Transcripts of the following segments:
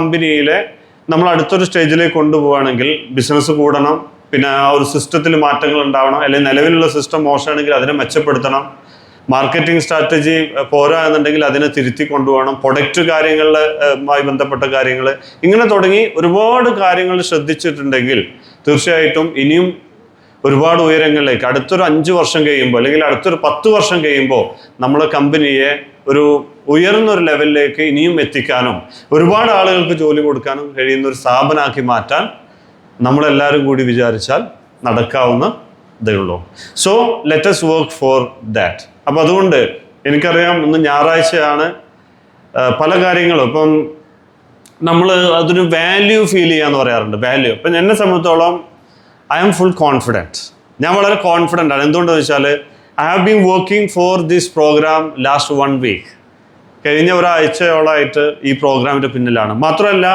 കമ്പനിയിലെ നമ്മൾ അടുത്തൊരു സ്റ്റേജിലേക്ക് കൊണ്ടുപോവുകയാണെങ്കിൽ ബിസിനസ് കൂടണം, പിന്നെ ആ ഒരു സിസ്റ്റത്തിൽ മാറ്റങ്ങൾ ഉണ്ടാവണം, അല്ലെങ്കിൽ നിലവിലുള്ള സിസ്റ്റം മോശമാണെങ്കിൽ അതിനെ മെച്ചപ്പെടുത്തണം, മാർക്കറ്റിംഗ് സ്ട്രാറ്റജി പോരാ എന്നുണ്ടെങ്കിൽ അതിനെ തിരുത്തി കൊണ്ടുപോകണം, പ്രൊഡക്റ്റ് കാര്യങ്ങളുമായി ബന്ധപ്പെട്ട കാര്യങ്ങൾ, ഇങ്ങനെ തുടങ്ങി ഒരുപാട് കാര്യങ്ങൾ ശ്രദ്ധിച്ചിട്ടുണ്ടെങ്കിൽ തീർച്ചയായിട്ടും ഇനിയും ഒരുപാട് ഉയരങ്ങളിലേക്ക് അടുത്തൊരു 5 വർഷം കഴിയുമ്പോൾ അല്ലെങ്കിൽ അടുത്തൊരു 10 വർഷം കഴിയുമ്പോൾ നമ്മളെ കമ്പനിയെ ഒരു ഉയർന്നൊരു ലെവലിലേക്ക് ഇനിയും എത്തിക്കാനും ഒരുപാട് ആളുകൾക്ക് ജോലി കൊടുക്കാനും കഴിയുന്ന ഒരു സ്ഥാപനമാക്കി മാറ്റാൻ നമ്മളെല്ലാവരും കൂടി വിചാരിച്ചാൽ നടക്കാവുന്നതേ ഉള്ളൂ. So let us work for that. അപ്പം അതുകൊണ്ട് എനിക്കറിയാം ഇന്ന് ഞായറാഴ്ചയാണ്, പല കാര്യങ്ങളും ഇപ്പം നമ്മൾ അതൊരു വാല്യൂ ഫീൽ ചെയ്യാന്ന് പറയാറുണ്ട്. വാല്യൂ ഇപ്പം എന്നെ സംബന്ധിച്ചോളം ഐ ആം ഫുൾ കോൺഫിഡൻറ്റ്. ഞാൻ വളരെ കോൺഫിഡൻ്റ് ആണ്. എന്തുകൊണ്ടെന്ന് വെച്ചാൽ I have been working for this program last 1 week. കഴിഞ്ഞ ഒരാഴ്ചയോളമായിട്ട് ഈ പ്രോഗ്രാമിൻ്റെ പിന്നിലാണ്. മാത്രമല്ല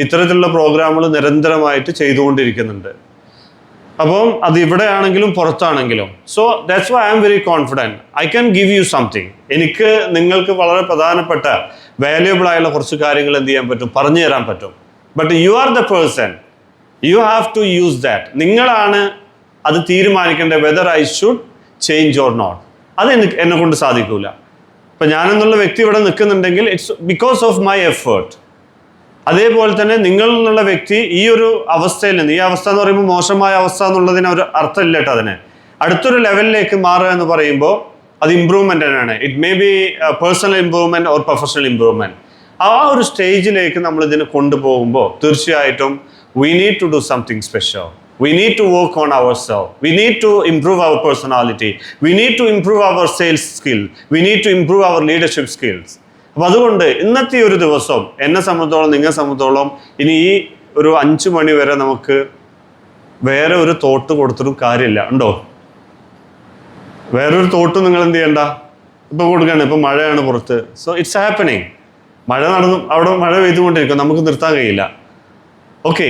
ഇത്തരത്തിലുള്ള പ്രോഗ്രാമുകൾ നിരന്തരമായിട്ട് ചെയ്തുകൊണ്ടിരിക്കുന്നുണ്ട്. അപ്പം അത് ഇവിടെയാണെങ്കിലും പുറത്താണെങ്കിലും. So that's why I am very confident I can give you something. എനിക്ക് നിങ്ങൾക്ക് വളരെ പ്രധാനപ്പെട്ട വാല്യുബിൾ ആയുള്ള കുറച്ച് കാര്യങ്ങൾ എന്ത് ചെയ്യാൻ പറ്റും, പറഞ്ഞു തരാൻ പറ്റും. But you are the person, you have to use that. നിങ്ങളാണ് അത് തീരുമാനിക്കേണ്ടത്, whether I should change or not. അത് എന്നെ കൊണ്ട് സാധിക്കൂല. ഇപ്പം ഞാനെന്നുള്ള വ്യക്തി ഇവിടെ നിൽക്കുന്നുണ്ടെങ്കിൽ it's because of my effort. അതേപോലെ തന്നെ നിങ്ങൾ എന്നുള്ള വ്യക്തി ഈ ഒരു അവസ്ഥയിൽ നിന്ന്, ഈ അവസ്ഥ എന്ന് പറയുമ്പോൾ മോശമായ അവസ്ഥ എന്നുള്ളതിന് ഒരു അർത്ഥമില്ല കേട്ടോ. അതിന് അടുത്തൊരു ലെവലിലേക്ക് മാറുക എന്ന് പറയുമ്പോൾ അത് ഇമ്പ്രൂവ്മെൻ്റ് തന്നെയാണ്. It may be personal improvement or professional improvement. ആ ഒരു സ്റ്റേജിലേക്ക് നമ്മൾ ഇതിനെ കൊണ്ടുപോകുമ്പോൾ തീർച്ചയായിട്ടും we need to do something special. We need to work on ourselves. We need to improve our personality. We need to improve our sales skill. We need to improve our leadership skills. അപ്പം അതുകൊണ്ട് ഇന്നത്തെ ഒരു ദിവസം എന്നെ സംബന്ധിച്ചോളം നിങ്ങളെ സംബന്ധിച്ചോളം ഇനി ഈ ഒരു 5 മണി വരെ നമുക്ക് വേറെ ഒരു തോട്ട് കൊടുത്തിട്ടും കാര്യമില്ല. ഉണ്ടോ? വേറൊരു തോട്ട് നിങ്ങൾ എന്ത് ചെയ്യണ്ട, ഇപ്പം കൊടുക്കുകയാണ്. ഇപ്പം മഴയാണ് പുറത്ത്. So it's happening. മഴ നടന്നു, അവിടെ മഴ പെയ്തുകൊണ്ടിരിക്കും, നമുക്ക് നിർത്താൻ കഴിയില്ല. ഓക്കെ,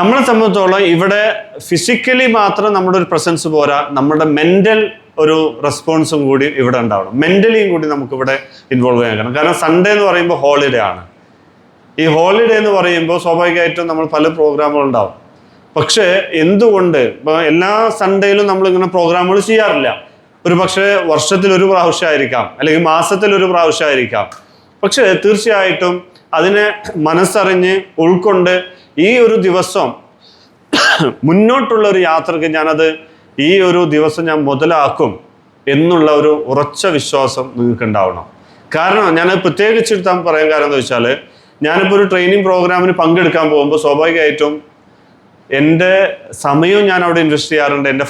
നമ്മളെ സംബന്ധിച്ചോളം ഇവിടെ ഫിസിക്കലി മാത്രം നമ്മുടെ ഒരു പ്രസൻസ് പോരാ, നമ്മുടെ മെൻ്റൽ ഒരു റെസ്പോൺസും കൂടി ഇവിടെ ഉണ്ടാവണം. മെൻ്റലിയും കൂടി നമുക്കിവിടെ ഇൻവോൾവ് ചെയ്യാൻ കാരണം സൺഡേ എന്ന് പറയുമ്പോൾ ഹോളിഡേ ആണ്. ഈ ഹോളിഡേ എന്ന് പറയുമ്പോൾ സ്വാഭാവികമായിട്ടും നമ്മൾ പല പ്രോഗ്രാമുകളുണ്ടാവും. പക്ഷേ എന്തുകൊണ്ട് ഇപ്പോൾ എല്ലാ സൺഡേയിലും നമ്മളിങ്ങനെ പ്രോഗ്രാമുകൾ ചെയ്യാറില്ല? ഒരു പക്ഷേ വർഷത്തിലൊരു പ്രാവശ്യമായിരിക്കാം, അല്ലെങ്കിൽ മാസത്തിലൊരു പ്രാവശ്യമായിരിക്കാം. പക്ഷേ തീർച്ചയായിട്ടും അതിനെ മനസ്സറിഞ്ഞ് ഉൾക്കൊണ്ട് ഈ ഒരു ദിവസം മുന്നോട്ടുള്ള ഒരു യാത്രക്ക് ഞാനത് ഈ ഒരു ദിവസം ഞാൻ മുതലാക്കും എന്നുള്ള ഒരു ഉറച്ച വിശ്വാസം നിങ്ങൾക്ക് ഉണ്ടാവണം. കാരണം ഞാനത് പ്രത്യേകിച്ചെടുത്താൻ പറയാൻ കാരണം എന്താ വെച്ചാൽ, ഞാനിപ്പോൾ ഒരു ട്രെയിനിങ് പ്രോഗ്രാമിന് പങ്കെടുക്കാൻ പോകുമ്പോൾ സ്വാഭാവികമായിട്ടും എൻ്റെ സമയവും ഞാൻ അവിടെ ഇൻവെസ്റ്റ് ചെയ്യാറുണ്ട്, എൻ്റെ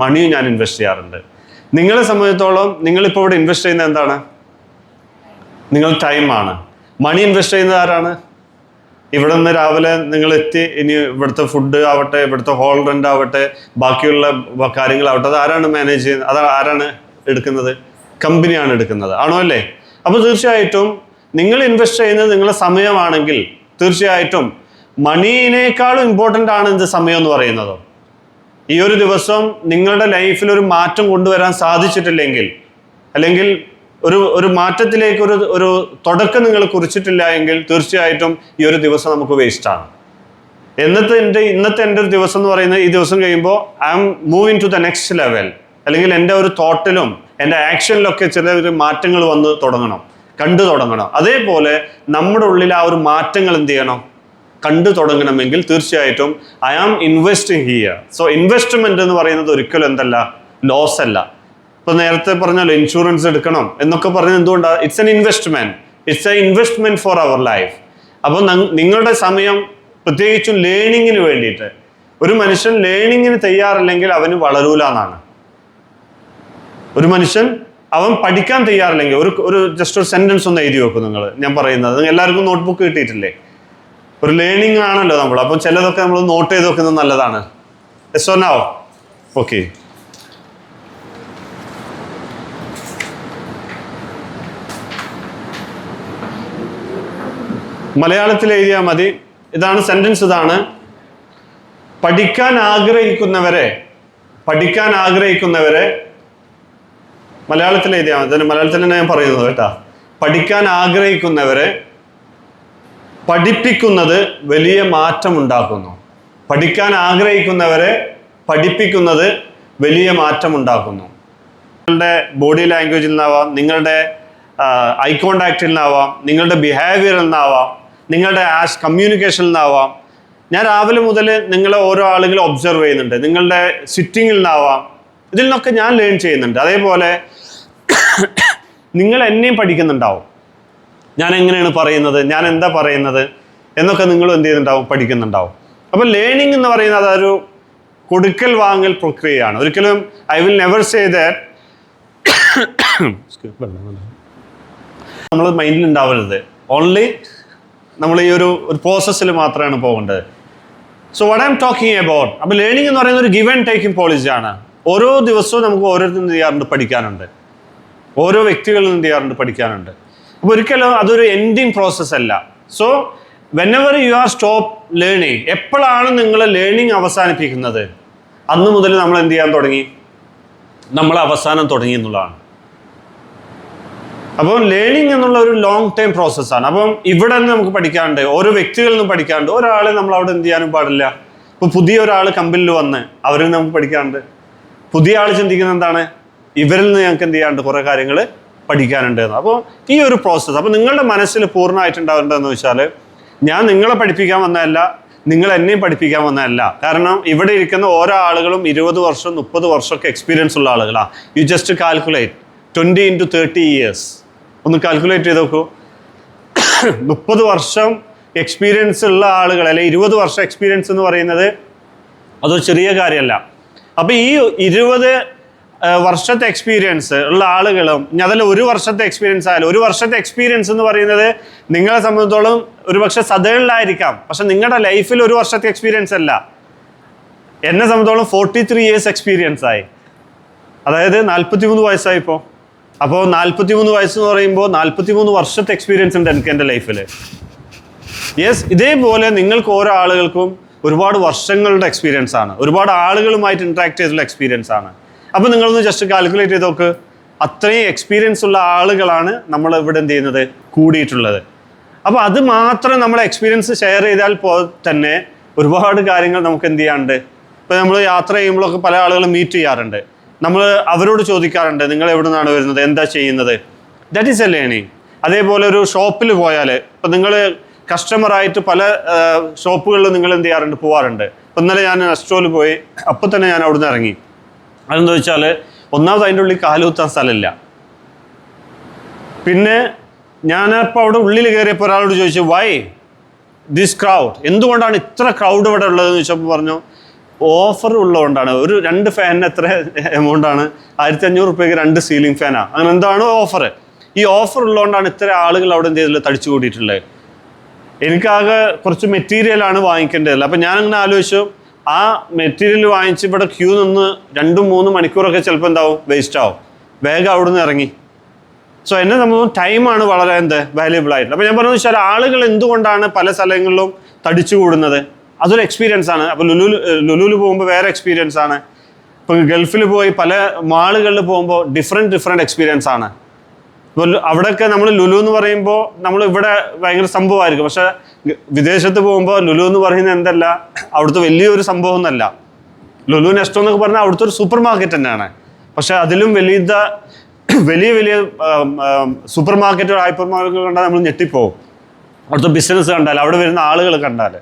മണിയും ഞാൻ ഇൻവെസ്റ്റ് ചെയ്യാറുണ്ട്. നിങ്ങളെ സംബന്ധിച്ചിടത്തോളം നിങ്ങളിപ്പോൾ ഇവിടെ ഇൻവെസ്റ്റ് ചെയ്യുന്നത് എന്താണ്? നിങ്ങൾ ടൈമാണ്. മണി ഇൻവെസ്റ്റ് ചെയ്യുന്നത് ആരാണ്? ഇവിടെ നിന്ന് രാവിലെ നിങ്ങൾ എത്തി, ഇനി ഇവിടുത്തെ ഫുഡ് ആവട്ടെ, ഇവിടുത്തെ ഹോൾ റെൻ്റ് ആവട്ടെ, ബാക്കിയുള്ള കാര്യങ്ങളാവട്ടെ, അത് ആരാണ് മാനേജ് ചെയ്യുന്നത്? അത് ആരാണ് എടുക്കുന്നത്? കമ്പനിയാണ് എടുക്കുന്നത്, ആണോ അല്ലേ? അപ്പോൾ തീർച്ചയായിട്ടും നിങ്ങൾ ഇൻവെസ്റ്റ് ചെയ്യുന്നത് നിങ്ങളുടെ സമയമാണെങ്കിൽ തീർച്ചയായിട്ടും മണീനേക്കാളും ഇമ്പോർട്ടൻ്റ് ആണ് എന്ത് സമയം എന്ന് പറയുന്നത്. ഈ ഒരു ദിവസം നിങ്ങളുടെ ലൈഫിൽ ഒരു മാറ്റം കൊണ്ടുവരാൻ സാധിച്ചിട്ടില്ലെങ്കിൽ, അല്ലെങ്കിൽ ഒരു മാറ്റത്തിലേക്ക് ഒരു തുടക്കം നിങ്ങൾ കുറിച്ചിട്ടില്ല എങ്കിൽ തീർച്ചയായിട്ടും ഈ ഒരു ദിവസം നമുക്ക് വേസ്റ്റാണ്. ഇന്നത്തെ എൻ്റെ ഒരു ദിവസം എന്ന് പറയുന്നത്, ഈ ദിവസം കഴിയുമ്പോൾ I am moving to the next level, അല്ലെങ്കിൽ എൻ്റെ ഒരു തോട്ടിലും എൻ്റെ ആക്ഷനിലൊക്കെ ചില മാറ്റങ്ങൾ വന്ന് കണ്ടു തുടങ്ങണം. അതേപോലെ നമ്മുടെ ഉള്ളിൽ ആ ഒരു മാറ്റങ്ങൾ എന്ത് ചെയ്യണം, കണ്ടു തുടങ്ങണമെങ്കിൽ തീർച്ചയായിട്ടും I am investing here. So investment എന്ന് പറയുന്നത് ഒരിക്കലും എന്തല്ല, ലോസ് അല്ല. ഇപ്പൊ നേരത്തെ പറഞ്ഞല്ലോ ഇൻഷുറൻസ് എടുക്കണം എന്നൊക്കെ പറഞ്ഞത് എന്തുകൊണ്ടാണ്? It's an investment. It's a investment for our life. അപ്പോൾ നിങ്ങളുടെ സമയം പ്രത്യേകിച്ചും ലേണിങ്ങിന് വേണ്ടിയിട്ട്, ഒരു മനുഷ്യൻ ലേണിങ്ങിന് തയ്യാറില്ലെങ്കിൽ അവന് വളരൂല എന്നാണ്. ഒരു മനുഷ്യൻ അവൻ പഠിക്കാൻ തയ്യാറില്ലെങ്കിൽ, ഒരു ജസ്റ്റ് ഒരു സെന്റൻസ് ഒന്ന് എഴുതി വെക്കും നിങ്ങൾ. ഞാൻ പറയുന്നത് എല്ലാവർക്കും നോട്ട്ബുക്ക് കിട്ടിയിട്ടില്ലേ? ഒരു ലേണിംഗ് ആണല്ലോ നമ്മൾ. അപ്പം ചിലതൊക്കെ നമ്മൾ നോട്ട് ചെയ്ത് വെക്കുന്നത് നല്ലതാണ്. Yes or no? ഓക്കെ. മലയാളത്തിൽ എഴുതിയാൽ മതി. ഇതാണ് സെന്റൻസ്. ഇതാണ്: പഠിക്കാൻ ആഗ്രഹിക്കുന്നവരെ മലയാളത്തിൽ എഴുതിയാൽ മതി. മലയാളത്തിൽ തന്നെ ഞാൻ പറയുന്നത് കേട്ടാ. പഠിക്കാൻ ആഗ്രഹിക്കുന്നവരെ പഠിപ്പിക്കുന്നത് വലിയ മാറ്റം ഉണ്ടാക്കുന്നു. പഠിക്കാൻ ആഗ്രഹിക്കുന്നവരെ പഠിപ്പിക്കുന്നത് വലിയ മാറ്റം ഉണ്ടാക്കുന്നു. നിങ്ങളുടെ ബോഡി ലാംഗ്വേജിൽ നിന്നാവാം, നിങ്ങളുടെ ഐ കോണ്ടാക്റ്റിൽ നിന്നാവാം, നിങ്ങളുടെ ബിഹേവിയറിൽ നിന്നാവാം, നിങ്ങളുടെ കമ്മ്യൂണിക്കേഷനിൽ നിന്നാവാം. ഞാൻ രാവിലെ മുതൽ നിങ്ങളെ ഓരോ ആളുകളും ഒബ്സർവ് ചെയ്യുന്നുണ്ട്. നിങ്ങളുടെ സിറ്റിങ്ങിൽ നിന്നാവാം, ഇതിൽ നിന്നൊക്കെ ഞാൻ ലേൺ ചെയ്യുന്നുണ്ട്. അതേപോലെ നിങ്ങൾ എന്നെയും പഠിക്കുന്നുണ്ടാവും. ഞാൻ എങ്ങനെയാണ് പറയുന്നത്, ഞാൻ എന്താ പറയുന്നത് എന്നൊക്കെ നിങ്ങളും എന്ത് ചെയ്യുന്നുണ്ടാവും, പഠിക്കുന്നുണ്ടാവും. അപ്പോൾ ലേണിംഗ് എന്ന് പറയുന്നത് അതൊരു കൊടുക്കൽ വാങ്ങൽ പ്രക്രിയയാണ്. ഒരിക്കലും I will never say that നമ്മൾ മൈൻഡിൽ ഉണ്ടാവരുത്. ഓൺലി നമ്മൾ ഈ ഒരു പ്രോസസ്സിൽ മാത്രമാണ് പോകേണ്ടത്. So what I am talking about, അപ്പോൾ ലേണിംഗ് എന്ന് പറയുന്നത് ഒരു ഗിവ് ആൻഡ് ടേക്കിംഗ് പോളിസിയാണ്. ഓരോ ദിവസവും നമുക്ക് ഓരോരുത്തരും എന്ത് ചെയ്യാറുണ്ട്, പഠിക്കാനുണ്ട്. ഓരോ വ്യക്തികളിൽ നിന്ന് എന്ത് ചെയ്യാറുണ്ട്, പഠിക്കാനുണ്ട്. അപ്പോൾ ഒരിക്കലും അതൊരു എൻഡിങ് പ്രോസസ്സ് അല്ല. So whenever you are stop learning, എപ്പോഴാണ് നിങ്ങൾ ലേണിംഗ് അവസാനിപ്പിക്കുന്നത്, അന്ന് മുതൽ നമ്മൾ എന്ത് ചെയ്യാൻ തുടങ്ങി, നമ്മൾ അവസാനം തുടങ്ങി എന്നുള്ളതാണ്. അപ്പം ലേണിംഗ് എന്നുള്ള ഒരു ലോങ് ടൈം പ്രോസസ്സാണ്. അപ്പം ഇവിടെ നിന്ന് നമുക്ക് പഠിക്കാനുണ്ട്, ഓരോ വ്യക്തികളിൽ നിന്നും പഠിക്കാനുണ്ട്. ഒരാളെ നമ്മൾ അവിടെ എന്ത് ചെയ്യാനും പാടില്ല. ഇപ്പോൾ പുതിയ ഒരാൾ കമ്പനിയിൽ വന്ന് അവരിൽ നിന്ന് നമുക്ക് പഠിക്കാനുണ്ട്. പുതിയ ആൾ ചിന്തിക്കുന്നത് എന്താണ്, ഇവരിൽ നിന്ന് ഞങ്ങൾക്ക് എന്ത് ചെയ്യാനുണ്ട്, കുറേ കാര്യങ്ങൾ പഠിക്കാനുണ്ട് എന്ന്. അപ്പോൾ ഈ ഒരു പ്രോസസ്സ്, അപ്പോൾ നിങ്ങളുടെ മനസ്സിൽ പൂർണ്ണമായിട്ടുണ്ടാവേണ്ടതെന്ന് വെച്ചാൽ, ഞാൻ നിങ്ങളെ പഠിപ്പിക്കാൻ വന്നതല്ല, നിങ്ങൾ എന്നെയും പഠിപ്പിക്കാൻ വന്നതല്ല. കാരണം ഇവിടെ ഇരിക്കുന്ന ഓരോ ആളുകളും 20 വർഷം 30 വർഷമൊക്കെ എക്സ്പീരിയൻസ് ഉള്ള ആളുകളാണ്. You just calculate 20 into 30 years. ഒന്ന് കാൽക്കുലേറ്റ് ചെയ്ത് നോക്കൂ. 30 വർഷം എക്സ്പീരിയൻസ് ഉള്ള ആളുകൾ, അല്ലെങ്കിൽ 20 വർഷം എക്സ്പീരിയൻസ് എന്ന് പറയുന്നത് അതൊരു ചെറിയ കാര്യമല്ല. അപ്പോൾ ഈ 20 വർഷത്തെ എക്സ്പീരിയൻസ് ഉള്ള ആളുകളും അതിൽ 1 വർഷത്തെ എക്സ്പീരിയൻസ് ആയാലും, 1 വർഷത്തെ എക്സ്പീരിയൻസ് എന്ന് പറയുന്നത് നിങ്ങളെ സംബന്ധിച്ചോളം ഒരുപക്ഷെ സദേണിലായിരിക്കാം, പക്ഷെ നിങ്ങളുടെ ലൈഫിൽ 1 വർഷത്തെ എക്സ്പീരിയൻസ് അല്ല. എന്നെ സംബന്ധിച്ചോളം 43 years എക്സ്പീരിയൻസ് ആയി, അതായത് 43 വയസ്സായി ഇപ്പോൾ. അപ്പോൾ 43 വയസ്സ് എന്ന് പറയുമ്പോൾ 43 വർഷത്തെ എക്സ്പീരിയൻസ് ഉണ്ട് എനിക്ക് എൻ്റെ ലൈഫിൽ. യെസ്, ഇതേപോലെ നിങ്ങൾക്ക് ഓരോ ആളുകൾക്കും ഒരുപാട് വർഷങ്ങളുടെ എക്സ്പീരിയൻസ് ആണ്, ഒരുപാട് ആളുകളുമായിട്ട് ഇൻട്രാക്ട് ചെയ്തിട്ടുള്ള എക്സ്പീരിയൻസ് ആണ്. അപ്പോൾ നിങ്ങളൊന്ന് ജസ്റ്റ് കാൽക്കുലേറ്റ് ചെയ്ത് നോക്ക്, അത്രയും എക്സ്പീരിയൻസ് ഉള്ള ആളുകളാണ് നമ്മൾ ഇവിടെ എന്ത് ചെയ്യുന്നത്, കൂടിയിട്ടുള്ളത്. അപ്പോൾ അത് മാത്രം നമ്മൾ എക്സ്പീരിയൻസ് ഷെയർ ചെയ്താൽ തന്നെ ഒരുപാട് കാര്യങ്ങൾ നമുക്ക് എന്ത് ചെയ്യാറുണ്ട്. ഇപ്പോൾ നമ്മൾ യാത്ര ചെയ്യുമ്പോഴൊക്കെ പല ആളുകളും മീറ്റ് ചെയ്യാറുണ്ട്. നമ്മൾ അവരോട് ചോദിക്കാറുണ്ട്, നിങ്ങൾ എവിടെ നിന്നാണ് വരുന്നത്, എന്താ ചെയ്യുന്നത്. That is A learning. അതേപോലെ ഒരു ഷോപ്പിൽ പോയാൽ, ഇപ്പം നിങ്ങൾ കസ്റ്റമറായിട്ട് പല ഷോപ്പുകളിൽ നിങ്ങൾ എന്ത് ചെയ്യാറുണ്ട്, പോകാറുണ്ട്. ഇപ്പം ഇന്നലെ ഞാൻ നെസ്റ്റോയിൽ പോയി, അപ്പോൾ തന്നെ ഞാൻ അവിടെ നിന്ന് ഇറങ്ങി. അതെന്താ വെച്ചാൽ, ഒന്നാമത് അതിൻ്റെ ഉള്ളിൽ കാലുകുത്താൻ സ്ഥലമില്ല. പിന്നെ ഞാനപ്പോൾ അവിടെ ഉള്ളിൽ കയറിയപ്പോൾ ഒരാളോട് ചോദിച്ചു, വൈ ദിസ് ക്രൗഡ്, എന്തുകൊണ്ടാണ് ഇത്ര ക്രൗഡ് ഇവിടെ ഉള്ളതെന്ന് ചോദിച്ചപ്പോൾ പറഞ്ഞു, ഓഫർ ഉള്ളതുകൊണ്ടാണ്. ഒരു 2 ഫാനിന് എത്ര എമൗണ്ടാണ്, 1500 രൂപയ്ക്ക് 2 സീലിംഗ് ഫാനാണ്, അങ്ങനെ എന്താണ് ഓഫർ. ഈ ഓഫർ ഉള്ളതുകൊണ്ടാണ് ഇത്ര ആളുകൾ അവിടെ എന്ത് ചെയ്തില്ല, തടിച്ചു കൂടിയിട്ടുള്ളത്. എനിക്കാകെ കുറച്ച് മെറ്റീരിയലാണ് വാങ്ങിക്കേണ്ടതല്ല. അപ്പം ഞാനങ്ങനെ ആലോചിച്ചു, ആ മെറ്റീരിയൽ വാങ്ങിച്ച് ഇവിടെ ക്യൂ നിന്ന് 2-3 മണിക്കൂറൊക്കെ ചിലപ്പോൾ എന്താവും, വേസ്റ്റ് ആവും. വേഗം അവിടെ നിന്ന് ഇറങ്ങി. സോ എന്നെ സംബന്ധിച്ച് ടൈമാണ് വളരെ വാല്യുബിൾ ആയിട്ടുള്ളത്. അപ്പോൾ ഞാൻ പറഞ്ഞു വെച്ചാൽ, ആളുകൾ എന്തുകൊണ്ടാണ് പല സ്ഥലങ്ങളിലും തടിച്ചു കൂടുന്നത്, അതൊരു എക്സ്പീരിയൻസ് ആണ്. അപ്പോൾ ലുലുവിൽ പോകുമ്പോൾ വേറെ എക്സ്പീരിയൻസ് ആണ്. ഇപ്പോൾ ഗൾഫിൽ പോയി പല മാളുകളിൽ പോകുമ്പോൾ ഡിഫറെൻറ്റ് എക്സ്പീരിയൻസ് ആണ്. ഇപ്പോൾ അവിടെയൊക്കെ നമ്മൾ ലുലു എന്ന് പറയുമ്പോൾ നമ്മൾ ഇവിടെ ഭയങ്കര സംഭവമായിരിക്കും, പക്ഷെ വിദേശത്ത് പോകുമ്പോൾ ലുലു എന്ന് പറയുന്നത് എന്തല്ല, അവിടുത്തെ വലിയൊരു സംഭവം ഒന്നല്ല. ലുലു നെസ്റ്റോ എന്നൊക്കെ പറഞ്ഞാൽ അവിടുത്തെ ഒരു സൂപ്പർ മാർക്കറ്റ് തന്നെയാണ്. പക്ഷെ അതിലും വലിയ സൂപ്പർ മാർക്കറ്റ്, ഹൈപ്പർ മാർക്കറ്റ് കണ്ടാൽ നമ്മൾ ഞെട്ടിപ്പോവും. അവിടുത്തെ ബിസിനസ് കണ്ടാൽ, അവിടെ വരുന്ന ആളുകൾ കണ്ടാൽ.